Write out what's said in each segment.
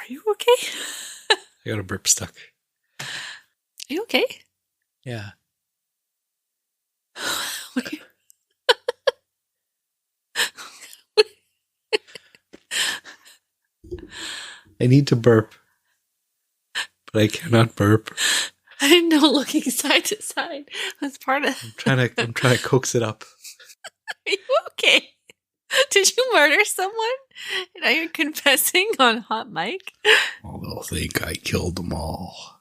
Are you okay? I got a burp stuck. Are you okay? Yeah. I need to burp, but I cannot burp. I didn't know looking side to side was part of. I'm trying to coax it up. Are you okay? Did you murder someone? And now you're confessing on hot mic? Oh, they'll think I killed them all.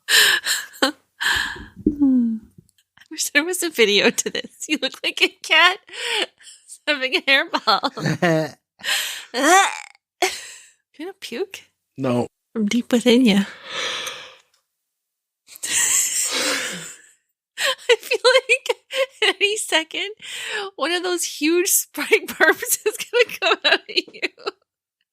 I wish there was a video to this. You look like a cat having a hairball. You gonna puke? No. From deep within you. I feel like at any second, one of those huge Sprite burps is gonna come out of you.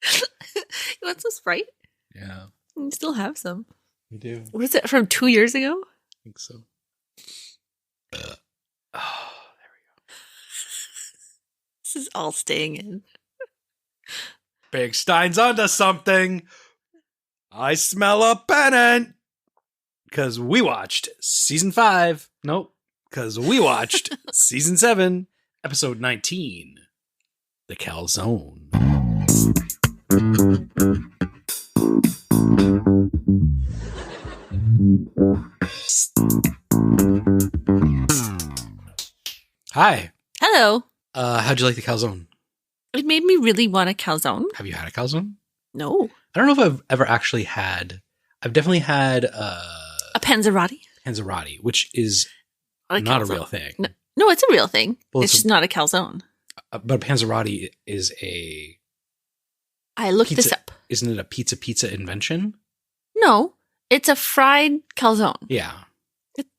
You want some Sprite? Yeah. You still have some. We do. What is it, from 2 years ago? I think so. Oh, there we go. This is all staying in. Big Stein's onto something. I smell a pennant. Because we watched season 5. Nope. Because we watched season 7, episode 19. The Calzone. Hi. Hello. How'd you like the calzone? It made me really want a calzone. Have you had a calzone? No. I don't know if I've ever actually had. I've definitely had A panzerotti? panzerotti, which is A not a calzone. real thing. No, it's a real thing. Well, it's just not a calzone. But a panzerotti is a I looked pizza. this up. Isn't it a pizza invention? No, it's a fried calzone. Yeah.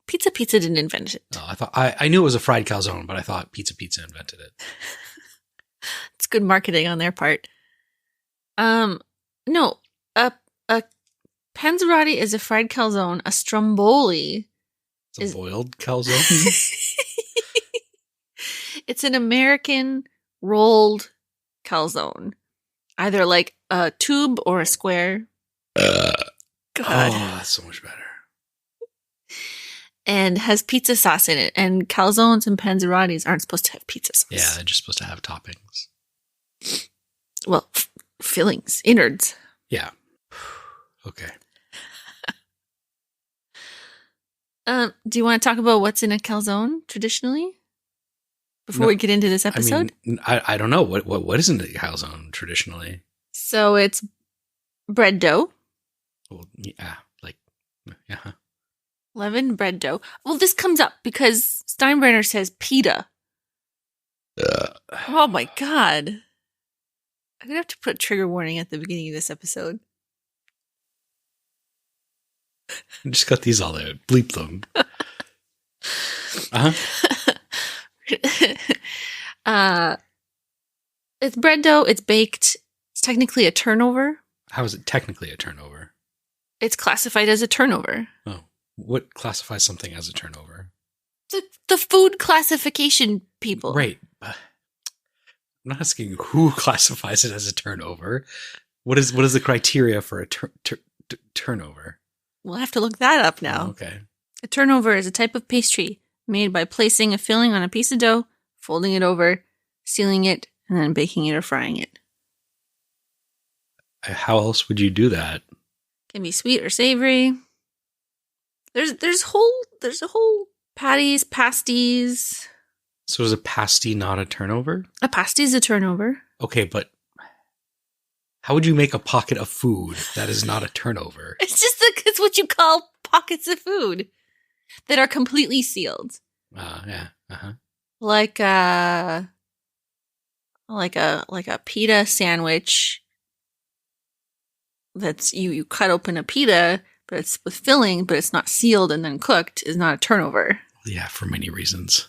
Pizza didn't invent it. Oh, I thought I knew it was a fried calzone, but I thought pizza invented it. It's good marketing on their part. No, a panzerotti is a fried calzone. A stromboli It's a boiled calzone. It's an American rolled calzone, either like a tube or a square. God. Oh, that's so much better. And has pizza sauce in it. And calzones and panzerottis aren't supposed to have pizza sauce. Yeah, they're just supposed to have toppings. Well, fillings, innards. Yeah. Okay. Do you want to talk about what's in a calzone traditionally? Before we get into this episode? I mean, I don't know. What is in a calzone traditionally? So it's bread dough. Well, yeah, yeah. Leavened bread dough. Well, this comes up because Steinbrenner says pita. Oh my God. I'm going to have to put a trigger warning at the beginning of this episode. I just got these all out. Bleep them. It's bread dough. It's baked. It's technically a turnover. How is it technically a turnover? It's classified as a turnover. Oh, what classifies something as a turnover? The food classification people. Right. I'm not asking who classifies it as a turnover. What is the criteria for a turnover? We'll have to look that up now. Oh, okay. A turnover is a type of pastry made by placing a filling on a piece of dough, folding it over, sealing it, and then baking it or frying it. How else would you do that? Can be sweet or savory. There's a whole patties, pasties. So is a pasty not a turnover? A pasty is a turnover. Okay, but how would you make a pocket of food that is not a turnover? It's what you call pockets of food that are completely sealed. Yeah. Uh-huh. Like a pita sandwich. That's you cut open a pita, but it's with filling, but it's not sealed and then cooked, is not a turnover. Yeah, for many reasons.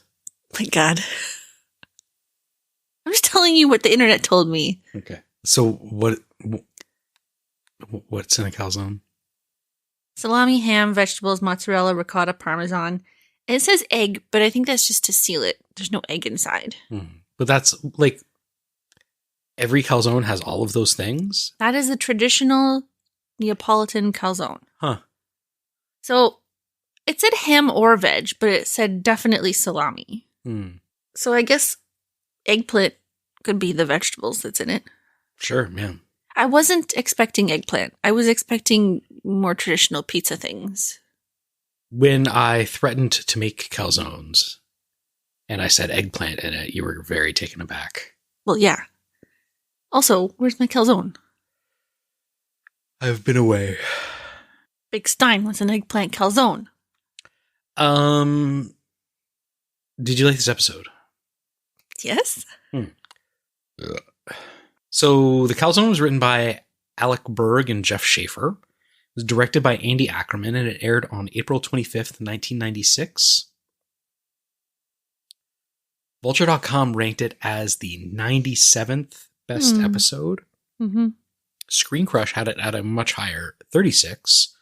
My God. I'm just telling you what the internet told me. Okay. So what's in a calzone? Salami, ham, vegetables, mozzarella, ricotta, parmesan. And it says egg, but I think that's just to seal it. There's no egg inside. But that's like every calzone has all of those things? That is the traditional Neapolitan calzone. Huh. So it said ham or veg, but it said definitely salami. So I guess eggplant could be the vegetables that's in it. Sure, yeah. I wasn't expecting eggplant. I was expecting more traditional pizza things. When I threatened to make calzones and I said eggplant in it, you were very taken aback. Well, yeah. Also, where's my calzone? I've been away. Big Stein wants an eggplant calzone. Did you like this episode? Yes. So the calzone was written by Alec Berg and Jeff Schaefer. It was directed by Andy Ackerman, and it aired on April 25th, 1996. Vulture.com ranked it as the 97th best episode. Mm-hmm. Screen Crush had it at a much higher 36.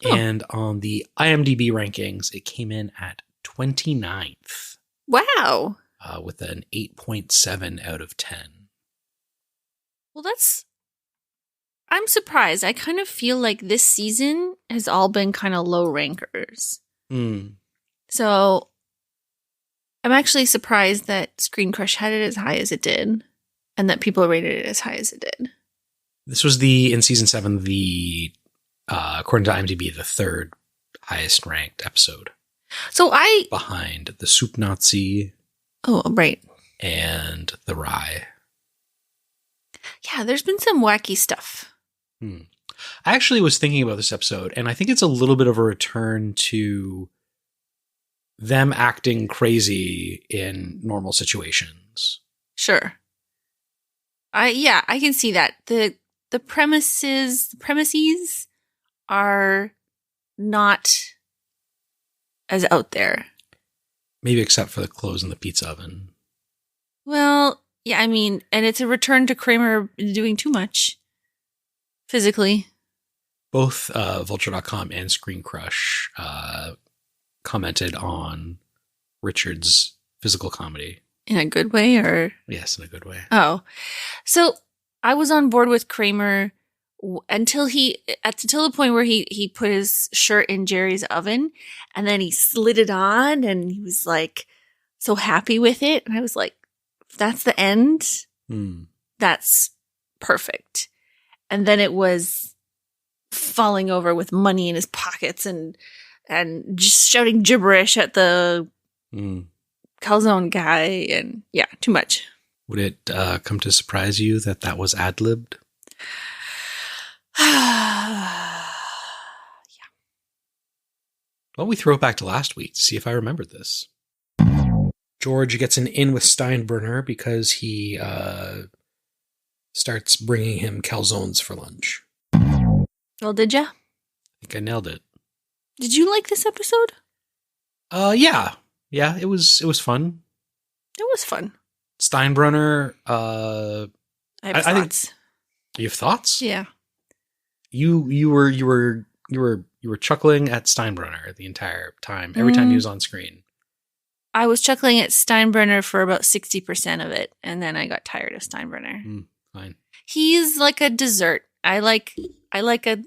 Oh. And on the IMDb rankings, it came in at 29th. Wow. With an 8.7 out of 10. Well, I'm surprised. I kind of feel like this season has all been kind of low rankers. So I'm actually surprised that Screen Crush had it as high as it did and that people rated it as high as it did. This was in season 7, according to IMDb, the third highest ranked episode. So behind the Soup Nazi. Oh, right. And the Rye. Yeah, there's been some wacky stuff. I actually was thinking about this episode, and I think it's a little bit of a return to them acting crazy in normal situations. Sure. I can see that. The premises are not as out there. Maybe except for the clothes in the pizza oven. Well, yeah, I mean, and it's a return to Kramer doing too much physically. Both Vulture.com and Screen Crush commented on Richard's physical comedy. In a good way, or? Yes, in a good way. Oh. So I was on board with Kramer until the point where he put his shirt in Jerry's oven and then he slid it on and he was like so happy with it. And I was like, if that's the end, that's perfect. And then it was falling over with money in his pockets and just shouting gibberish at the calzone guy. And yeah, too much. Would it come to surprise you that was ad-libbed? Yeah. Well, we throw it back to last week to see if I remembered this. George gets an in with Steinbrenner because he starts bringing him calzones for lunch. Well, did ya? I think I nailed it. Did you like this episode? Yeah. Yeah, it was fun. It was fun. Steinbrenner, I have thoughts. You have thoughts? Yeah. You were chuckling at Steinbrenner the entire time, every time he was on screen. I was chuckling at Steinbrenner for about 60% of it, and then I got tired of Steinbrenner. Fine. He's like a dessert. I like a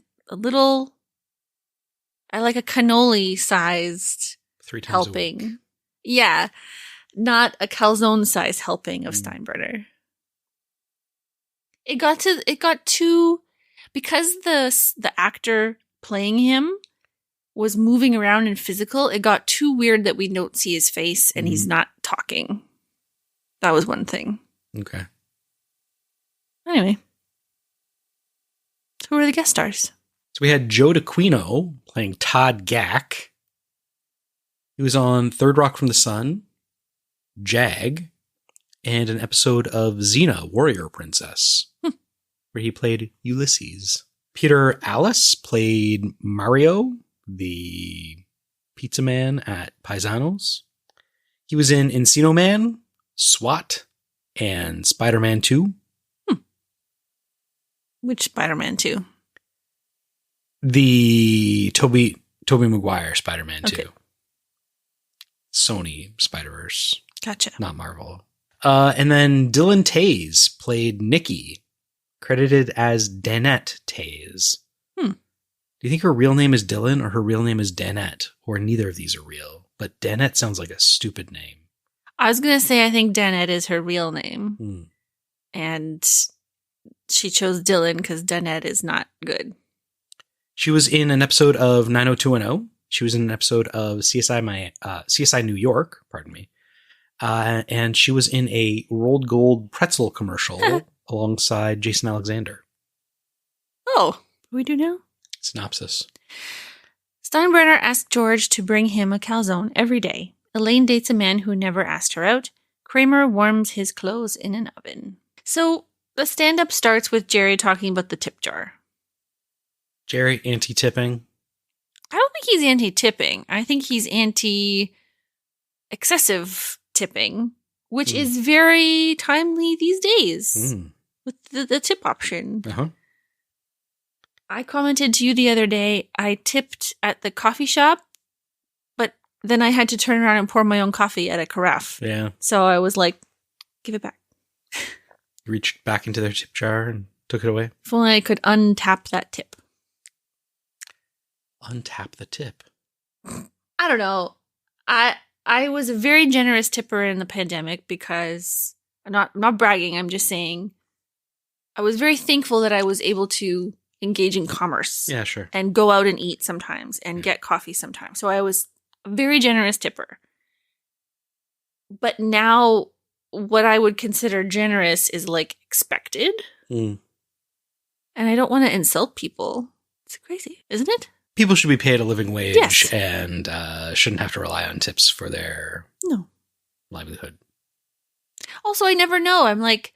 cannoli sized 3 times helping. a week. Yeah. Not a calzone size helping of Steinbrenner. It got too, because the actor playing him was moving around and physical, it got too weird that we don't see his face and he's not talking. That was one thing. Okay. Anyway. So who were the guest stars? So we had Joe DeQuino playing Todd Gack. He was on Third Rock from the Sun, Jag, and an episode of Xena, Warrior Princess, where he played Ulysses. Peter Alice played Mario, the pizza man at Paisanos. He was in Encino Man, SWAT, and Spider-Man 2. Which Spider-Man 2? The Tobey Maguire Spider-Man 2. Okay. Sony Spider-Verse. Gotcha. Not Marvel. And then Dylan Taze played Nikki, credited as Danette Taze. Do you think her real name is Dylan or her real name is Danette? Or neither of these are real? But Danette sounds like a stupid name. I was going to say I think Danette is her real name. Hmm. And she chose Dylan because Danette is not good. She was in an episode of 90210. She was in an episode of CSI New York, pardon me. And she was in a rolled gold pretzel commercial alongside Jason Alexander. Oh, what do we do now? Synopsis. Steinbrenner asked George to bring him a calzone every day. Elaine dates a man who never asked her out. Kramer warms his clothes in an oven. So the stand-up starts with Jerry talking about the tip jar. Jerry, anti-tipping. I don't think he's anti-tipping. I think he's anti-excessive tipping, which is very timely these days with the tip option. Uh-huh. I commented to you the other day, I tipped at the coffee shop, but then I had to turn around and pour my own coffee at a carafe. Yeah. So I was like, give it back. You reached back into their tip jar and took it away? If only I could untap that tip. Untap the tip. I don't know. I was a very generous tipper in the pandemic because I'm not bragging, I'm just saying I was very thankful that I was able to engage in commerce. Yeah, sure. And go out and eat sometimes and get coffee sometimes. So I was a very generous tipper. But now what I would consider generous is like expected. And I don't want to insult people. It's crazy, isn't it? People should be paid a living wage, yes, and shouldn't have to rely on tips for their livelihood. Also, I never know. I'm like,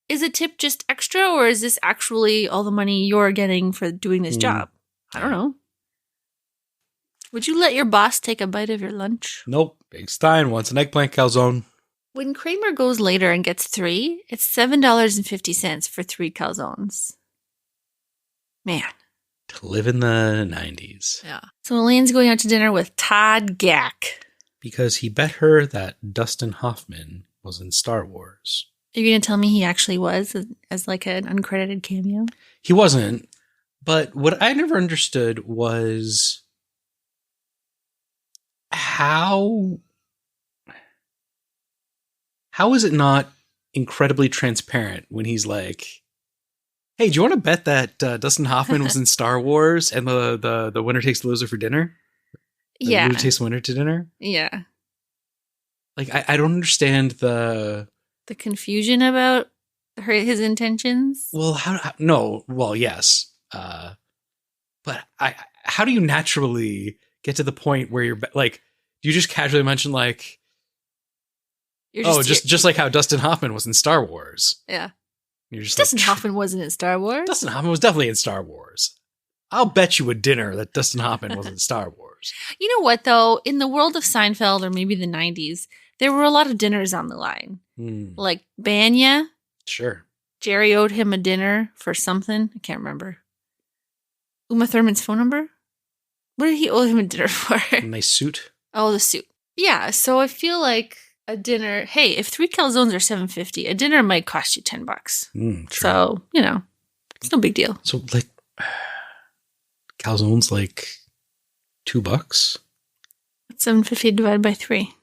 is a tip just extra, or is this actually all the money you're getting for doing this job? I don't know. Would you let your boss take a bite of your lunch? Nope. Big Stein wants an eggplant calzone. When Kramer goes later and gets 3, it's $7.50 for 3 calzones. Man. To live in the 90s. Yeah. So Elaine's going out to dinner with Todd Gack. Because he bet her that Dustin Hoffman was in Star Wars. Are you going to tell me he actually was as like an uncredited cameo? He wasn't. But what I never understood was how is it not incredibly transparent when he's like, hey, do you want to bet that Dustin Hoffman was in Star Wars and the winner takes the loser for dinner? The loser takes the winner to dinner? Yeah. Like, I don't understand the confusion about his intentions. Well, yes. But how do you naturally get to the point where you're like, do you just casually mention like, just like how Dustin Hoffman was in Star Wars? Yeah. You're just Dustin Hoffman wasn't in Star Wars. Dustin Hoffman was definitely in Star Wars. I'll bet you a dinner that Dustin Hoffman was in Star Wars. You know what, though? In the world of Seinfeld, or maybe the 90s, there were a lot of dinners on the line. Like Banya. Sure. Jerry owed him a dinner for something. I can't remember. Uma Thurman's phone number? What did he owe him a dinner for? A nice suit. Oh, the suit. Yeah, so I feel like a dinner, hey, if 3 calzones are $7.50, a dinner might cost you $10. So, it's no big deal. So, like, calzones like $2? What's $7.50 divided by 3?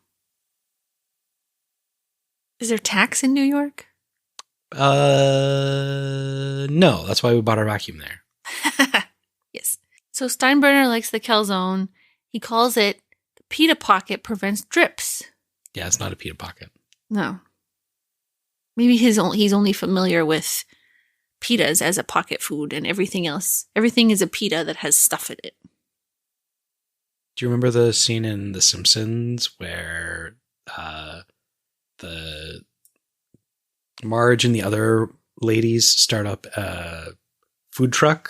Is there tax in New York? No. That's why we bought our vacuum there. Yes. So Steinbrenner likes the calzone. He calls it the pita pocket prevents drips. Yeah, it's not a pita pocket. No. Maybe he's only familiar with pitas as a pocket food and everything else. Everything is a pita that has stuff in it. Do you remember the scene in The Simpsons where the Marge and the other ladies start up a food truck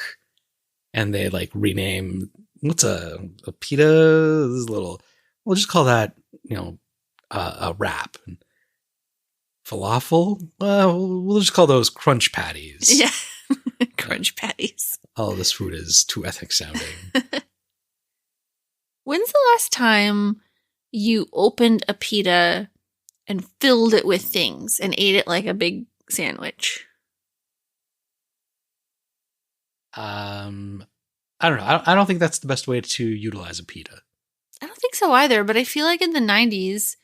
and they like rename what's a pita? This is a little. We'll just call that a wrap. Falafel? Well, we'll just call those crunch patties. Yeah, crunch patties. Oh, this food is too ethnic sounding. When's the last time you opened a pita and filled it with things and ate it like a big sandwich? I I don't know. I don't think that's the best way to utilize a pita. I don't think so either, but I feel like in the 90s,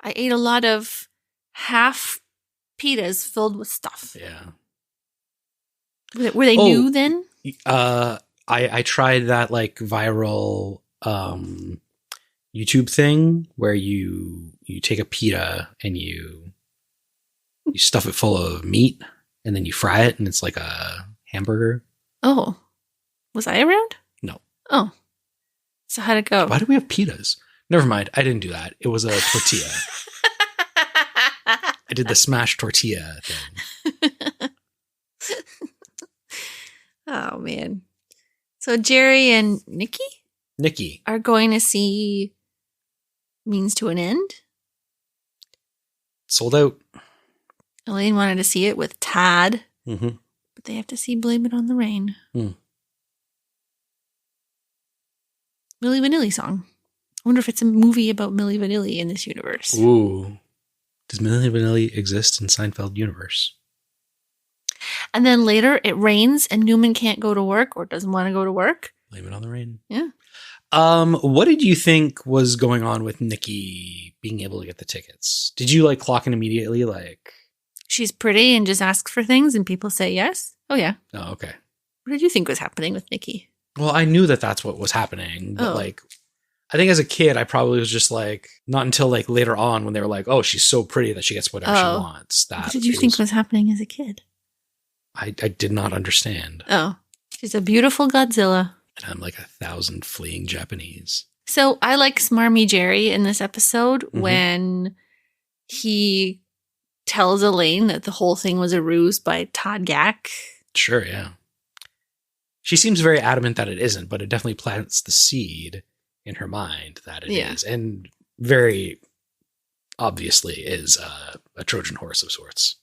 I ate a lot of half pitas filled with stuff. Yeah. Were they new then? I tried that like viral YouTube thing where you take a pita and you stuff it full of meat and then you fry it and it's like a hamburger. Oh. Was I around? No. Oh. So how'd it go? Why do we have pitas? Never mind. I didn't do that. It was a tortilla. I did the smashed tortilla thing. Oh, man. So Jerry and Nikki are going to see Means to an End. Sold out. Elaine wanted to see it with Todd, Mm-hmm. but they have to see Blame It on the Rain. Milli Vanilli song. I wonder if it's a movie about Milli Vanilli in this universe. Ooh. Does Milli Vanilli exist in Seinfeld universe? And then later it rains and Newman can't go to work or doesn't want to go to work. Blame it on the rain. Yeah. What did you think was going on with Nikki being able to get the tickets? Did you like clock in immediately? Like, she's pretty and just asks for things and people say yes? Oh, yeah. oh, okay. What did you think was happening with Nikki? Well, I knew that that's what was happening, but like, I think as a kid, I probably was just like, not until like later on when they were like, oh, she's so pretty that she gets whatever she wants. That what did you think was happening as a kid? I did not understand. Oh, she's a beautiful Godzilla. And I'm like 1,000 fleeing Japanese. So I like Smarmy Jerry in this episode when he tells Elaine that the whole thing was a ruse by Todd Gack. Sure, yeah. She seems very adamant that it isn't, but it definitely plants the seed in her mind that it is. And very obviously is a Trojan horse of sorts.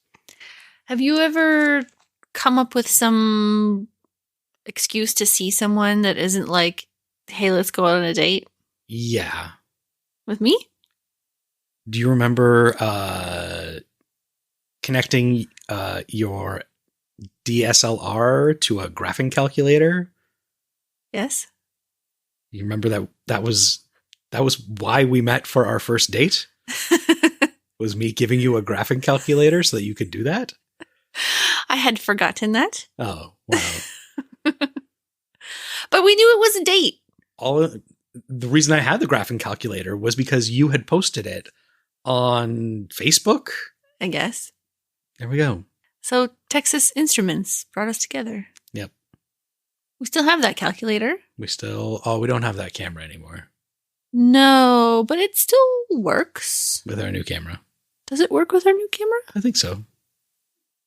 Have you ever come up with some excuse to see someone that isn't like, hey, let's go out on a date? Yeah. With me? Do you remember connecting your DSLR to a graphing calculator? Yes. You remember that was why we met for our first date? Was me giving you a graphing calculator so that you could do that? I had forgotten that. Oh, wow. But we knew it was a date. The reason I had the graphing calculator was because you had posted it on Facebook. I guess. There we go. So Texas Instruments brought us together. Yep. We still have that calculator. We don't have that camera anymore. No, but it still works. With our new camera. Does it work with our new camera? I think so. We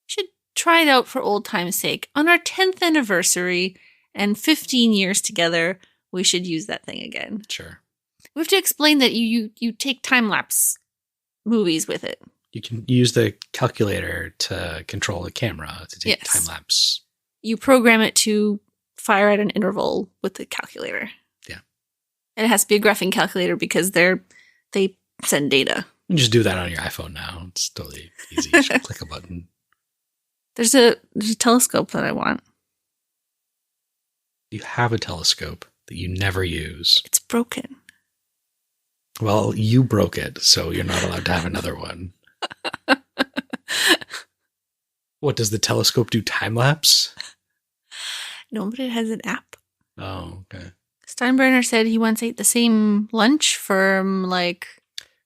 should try it out for old time's sake. On our 10th anniversary and 15 years together, we should use that thing again. Sure. We have to explain that you take time-lapse movies with it. You can use the calculator to control the camera to take time-lapse. You program it to fire at an interval with the calculator. Yeah. And it has to be a graphing calculator because they send data. You can just do that on your iPhone now. It's totally easy. You just click a button. There's a telescope that I want. You have a telescope that you never use. It's broken. Well, you broke it, so you're not allowed to have another one. What, does the telescope do time-lapse? No, but it has an app. Oh, okay. Steinbrenner said he once ate the same lunch from like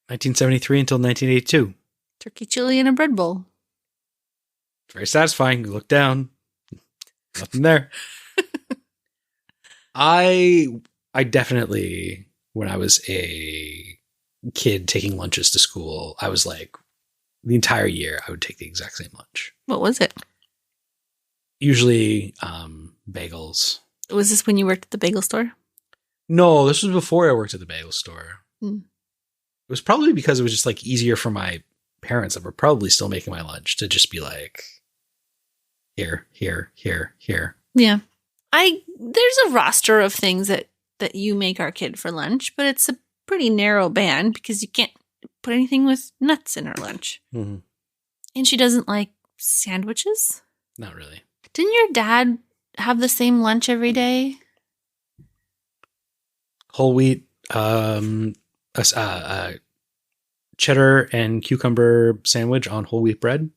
1973 until 1982. Turkey chili in a bread bowl. Very satisfying. You look down. Nothing there. I definitely, when I was a kid taking lunches to school, I was like, the entire year, I would take the exact same lunch. What was it? Usually bagels. Was this when you worked at the bagel store? No, this was before I worked at the bagel store. Mm. It was probably because it was just like easier for my parents that were probably still making my lunch to just be like, here, here, here, here. Yeah. There's a roster of things that you make our kid for lunch, but it's a pretty narrow band because you can't put anything with nuts in her lunch. Mm-hmm. And she doesn't like sandwiches. Not really. Didn't your dad have the same lunch every day? whole wheat, cheddar and cucumber sandwich on whole wheat bread.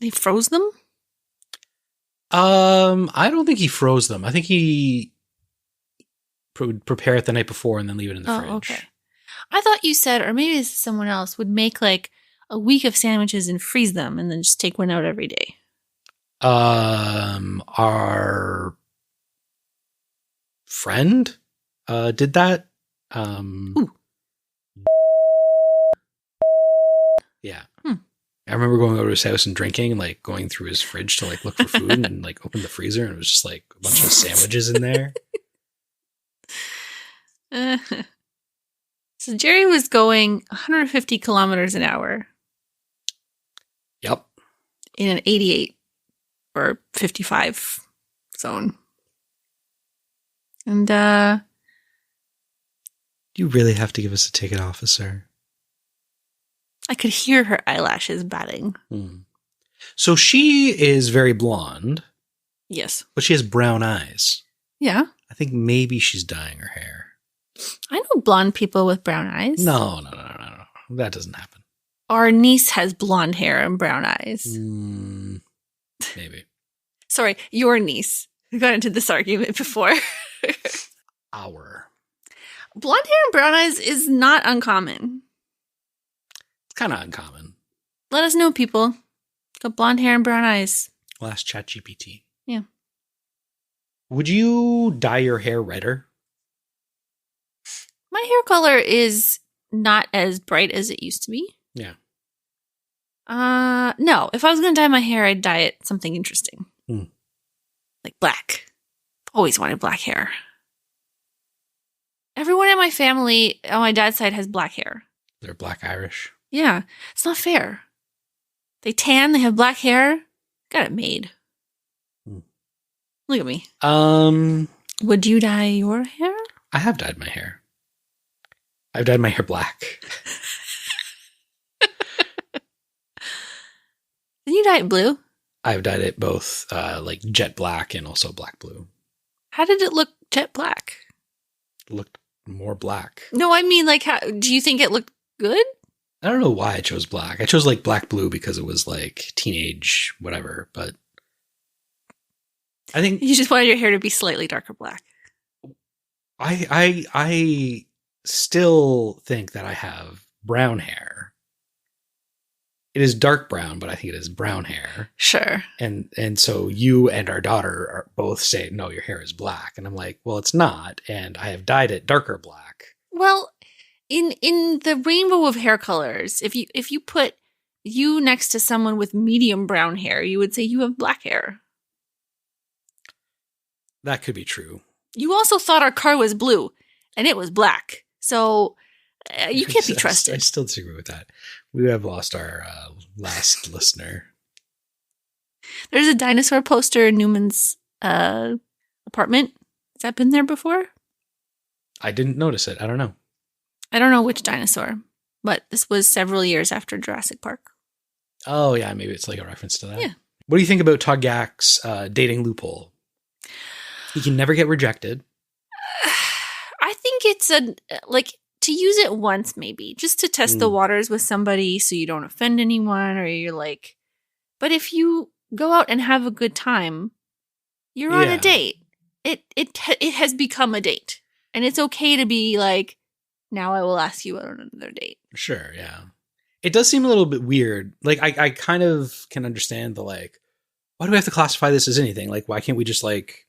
They froze them? I don't think he froze them. I think he would prepare it the night before and then leave it in the fridge. Okay. I thought you said, or maybe it's someone else, would make like a week of sandwiches and freeze them and then just take one out every day. Our friend did that. Ooh. Yeah. I remember going over to his house and drinking and like going through his fridge to like look for food and like open the freezer and it was just like a bunch of sandwiches in there. So Jerry was going 150 kilometers an hour. Yep. In an 88 or 55 zone. And you really have to give us a ticket, officer. I could hear her eyelashes batting. So she is very blonde. Yes. But she has brown eyes. Yeah. I think maybe she's dyeing her hair. I know blonde people with brown eyes. No. That doesn't happen. Our niece has blonde hair and brown eyes. Maybe. Sorry, your niece. We got into this argument before. Our. Blonde hair and brown eyes is not uncommon. It's kind of uncommon. Let us know, people. Got blonde hair and brown eyes. Well, ask ChatGPT. Yeah. Would you dye your hair redder? My hair color is not as bright as it used to be. Yeah. No. If I was going to dye my hair, I'd dye it something interesting. Like black. Always wanted black hair. Everyone in my family on my dad's side has black hair. They're black Irish. Yeah. It's not fair. They tan, they have black hair. Got it made. Look at me. Would you dye your hair? I have dyed my hair. I've dyed my hair black. Did you dye it blue? I've dyed it both like jet black and also black blue. How did it look jet black? It looked more black. No, I mean, like, how do you think it looked good? I don't know why I chose black. I chose like black blue because it was like teenage whatever, but I think You just wanted your hair to be slightly darker black. I still think that I have brown hair. It is dark brown, but I think it is brown hair. Sure. And so you and our daughter are both saying, no, your hair is black. And I'm like, well, it's not. And I have dyed it darker black. Well, in the rainbow of hair colors, if you put you next to someone with medium brown hair, you would say you have black hair. That could be true. You also thought our car was blue, and it was black. So you can't be trusted. I still disagree with that. We have lost our last listener. There's a dinosaur poster in Newman's apartment. Has that been there before? I didn't notice it. I don't know. I don't know which dinosaur, but this was several years after Jurassic Park. Oh, yeah. Maybe it's like a reference to that. Yeah. What do you think about Todd Gack's dating loophole? He can never get rejected. I think it's to use it once, maybe just to test the waters with somebody so you don't offend anyone, or you're like, but if you go out and have a good time, you're on a date. It has become a date, and it's okay to be like, now I will ask you out on another date. Sure. Yeah. It does seem a little bit weird. Like I kind of can understand the like, why do we have to classify this as anything? Like, why can't we just like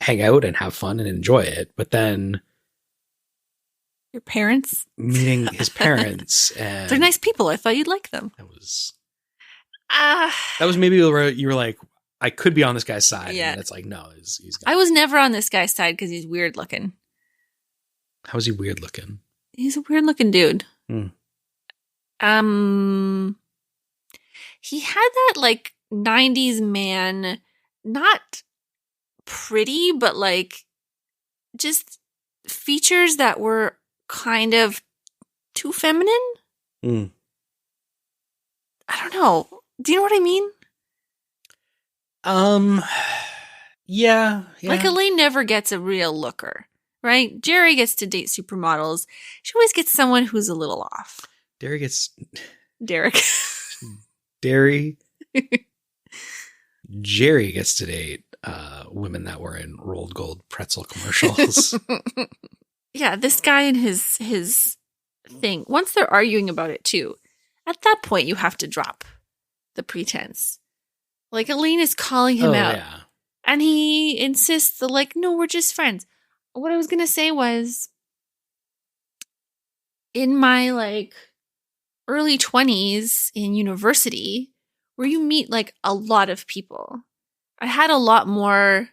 hang out and have fun and enjoy it? But then your parents, meeting his parents, and they're nice people. I thought you'd like them. That was maybe where you were like, I could be on this guy's side. Yeah. And it's like, no, he's I was never on this guy's side because he's weird looking. How is he weird looking? He's a weird looking dude. He had that like 90s man, not pretty, but like just features that were kind of too feminine. I don't know. Do you know what I mean? Yeah. Like Elaine never gets a real looker. right? Jerry gets to date supermodels. She always gets someone who's a little off. Derry gets... Derek. Derry... Jerry gets to date women that were in rolled gold pretzel commercials. Yeah, this guy and his thing. Once they're arguing about it too, at that point you have to drop the pretense. Like Elaine is calling him out. Yeah. And he insists that, like, no, we're just friends. What I was gonna say was, in my like early 20s in university, where you meet like a lot of people, I had a lot more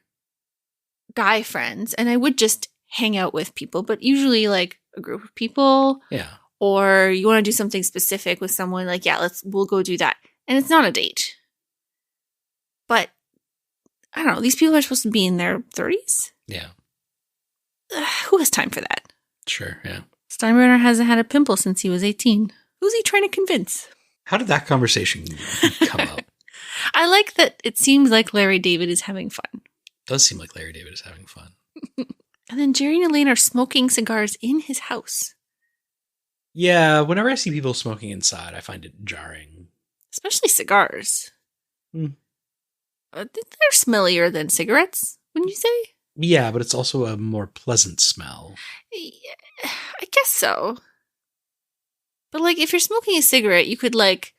guy friends, and I would just hang out with people, but usually like a group of people. Yeah. Or you want to do something specific with someone, like, yeah, we'll go do that. And it's not a date. But I don't know, these people are supposed to be in their 30s? Yeah. Who has time for that? Sure, yeah. Steinbrenner hasn't had a pimple since he was 18. Who's he trying to convince? How did that conversation come up? I like that it seems like Larry David is having fun. It does seem like Larry David is having fun. And then Jerry and Elaine are smoking cigars in his house. Yeah, whenever I see people smoking inside, I find it jarring. Especially cigars. They're smellier than cigarettes, wouldn't you say? Yeah, but it's also a more pleasant smell. Yeah, I guess so. But like, if you're smoking a cigarette, you could like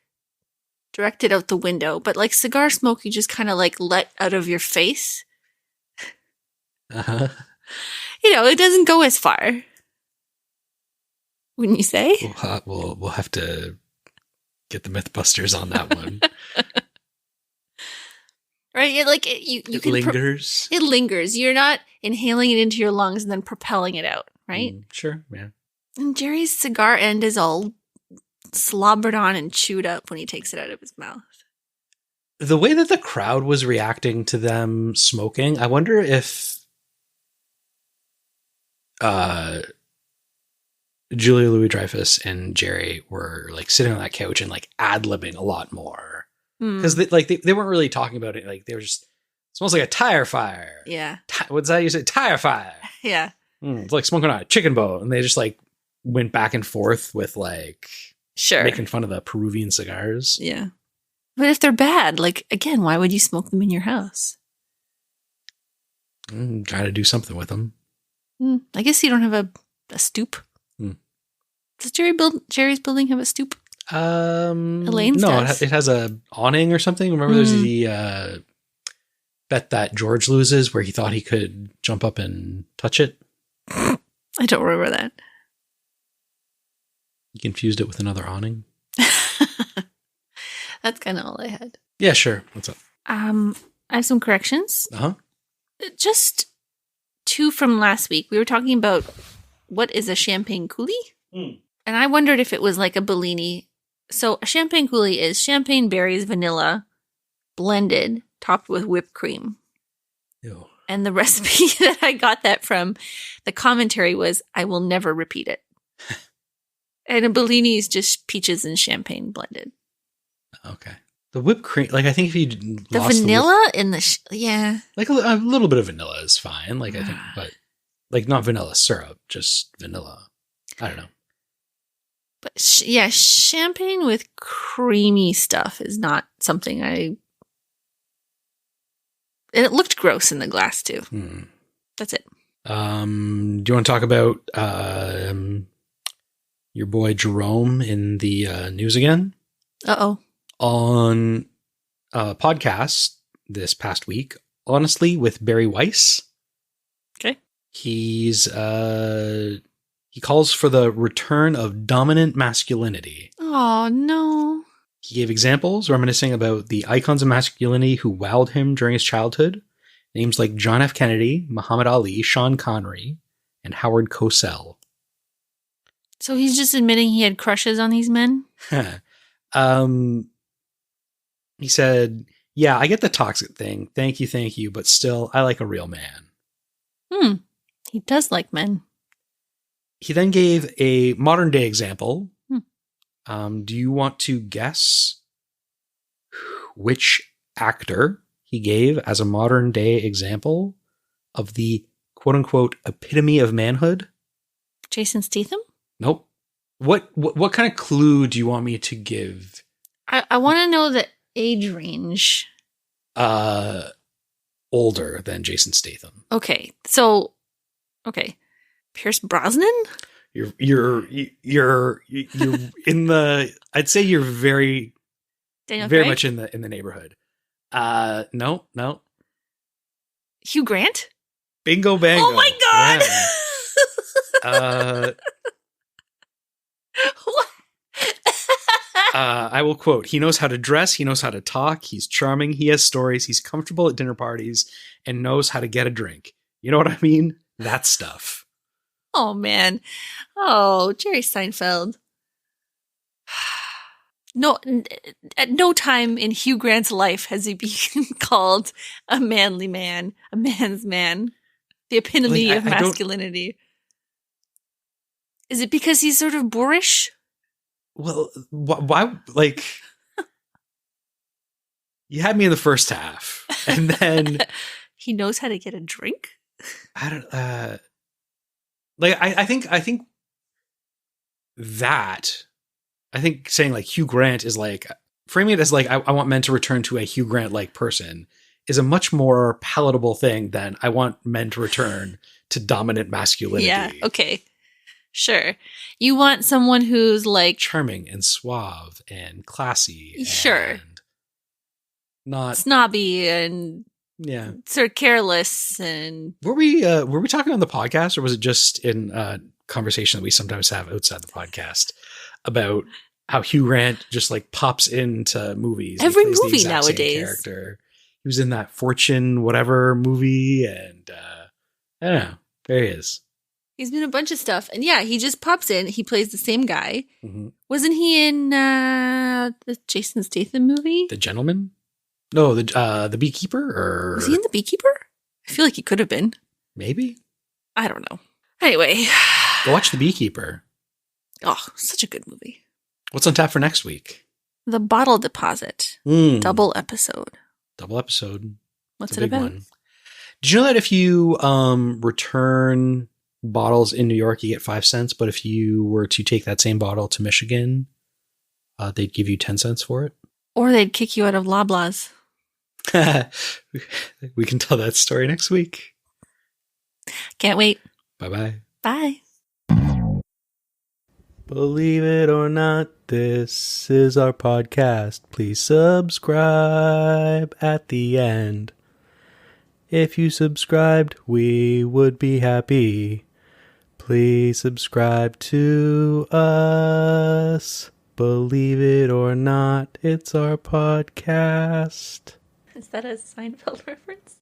direct it out the window. But like cigar smoke, you just kind of like let out of your face. Uh-huh. You know, it doesn't go as far. Wouldn't you say? We'll have to get the Mythbusters on that one. Right? It lingers. It lingers. You're not inhaling it into your lungs and then propelling it out, right? Sure, yeah. And Jerry's cigar end is all slobbered on and chewed up when he takes it out of his mouth. The way that the crowd was reacting to them smoking, I wonder if Julia Louis-Dreyfus and Jerry were like sitting on that couch and like ad-libbing a lot more. Because they weren't really talking about it. Like they were just, it smells like a tire fire. Yeah. What's that you say? Tire fire. Yeah. It's like smoking on a chicken bone. And they just like went back and forth with like making fun of the Peruvian cigars. Yeah. But if they're bad, like, again, why would you smoke them in your house? Try to do something with them. I guess you don't have a stoop. Does Jerry's building have a stoop? Elaine's does. It has a awning or something. Remember there's the bet that George loses where he thought he could jump up and touch it? I don't remember that. You confused it with another awning? That's kind of all I had. Yeah, sure. What's up? I have some corrections. Uh-huh. Just 2 from last week. We were talking about what is a champagne coulis? And I wondered if it was like a Bellini. So a champagne coulis is champagne berries, vanilla, blended, topped with whipped cream. Ew. And the recipe that I got that from, the commentary was, I will never repeat it. And a Bellini is just peaches and champagne blended. Okay. The whipped cream, like I think if you the vanilla in the yeah, like a little bit of vanilla is fine. Like I think, but like not vanilla syrup, just vanilla. I don't know. But champagne with creamy stuff is not something and it looked gross in the glass too. That's it. Do you want to talk about your boy Jerome in the news again? Uh-oh. On a podcast this past week, Honestly, with Barry Weiss. Okay. He calls for the return of dominant masculinity. Oh, no. He gave examples reminiscing about the icons of masculinity who wowed him during his childhood. Names like John F. Kennedy, Muhammad Ali, Sean Connery, and Howard Cosell. So he's just admitting he had crushes on these men? He said, yeah, I get the toxic thing. Thank you. But still, I like a real man. He does like men. He then gave a modern day example. Do you want to guess which actor he gave as a modern day example of the quote-unquote epitome of manhood? Jason Statham? Nope. What kind of clue do you want me to give? I want to know the age range. Older than Jason Statham. Okay. So, okay. Pierce Brosnan? You're in the, I'd say you're very Daniel very Craig? much in the neighborhood. No. Hugh Grant? Bingo bango. Oh my god! Yeah. What? I will quote, he knows how to dress, he knows how to talk, he's charming, he has stories, he's comfortable at dinner parties, and knows how to get a drink. You know what I mean? That stuff. Oh man. Oh, Jerry Seinfeld. No, at no time in Hugh Grant's life has he been called a manly man, a man's man, the epitome of masculinity. Is it because he's sort of boorish? Well, why? Like, you had me in the first half, and then he knows how to get a drink. I don't. Like, I think that. I think saying like Hugh Grant is like framing it as like I want men to return to a Hugh Grant like person is a much more palatable thing than I want men to return to dominant masculinity. Yeah. Okay. Sure. You want someone who's like charming and suave and classy. Sure. And not snobby and yeah, sort of careless. And were we talking on the podcast, or was it just in a conversation that we sometimes have outside the podcast about how Hugh Grant just like pops into movies? Every movie nowadays. Character. He was in that Fortune whatever movie, and I don't know. There he is. He's been in a bunch of stuff. And yeah, he just pops in. He plays the same guy. Mm-hmm. Wasn't he in the Jason Statham movie? The Gentleman? No, the Beekeeper? Or was he in The Beekeeper? I feel like he could have been. Maybe? I don't know. Anyway. Go watch The Beekeeper. Oh, such a good movie. What's on tap for next week? The Bottle Deposit. Double episode. What's it about? One. Did you know that if you return bottles in New York, you get 5 cents, but if you were to take that same bottle to Michigan, they'd give you 10 cents for it? Or they'd kick you out of Loblaws. We can tell that story next week. Can't wait. Bye-bye. Bye. Believe it or not, this is our podcast. Please subscribe at the end. If you subscribed, we would be happy. Please subscribe to us. Believe it or not, it's our podcast. Is that a Seinfeld reference?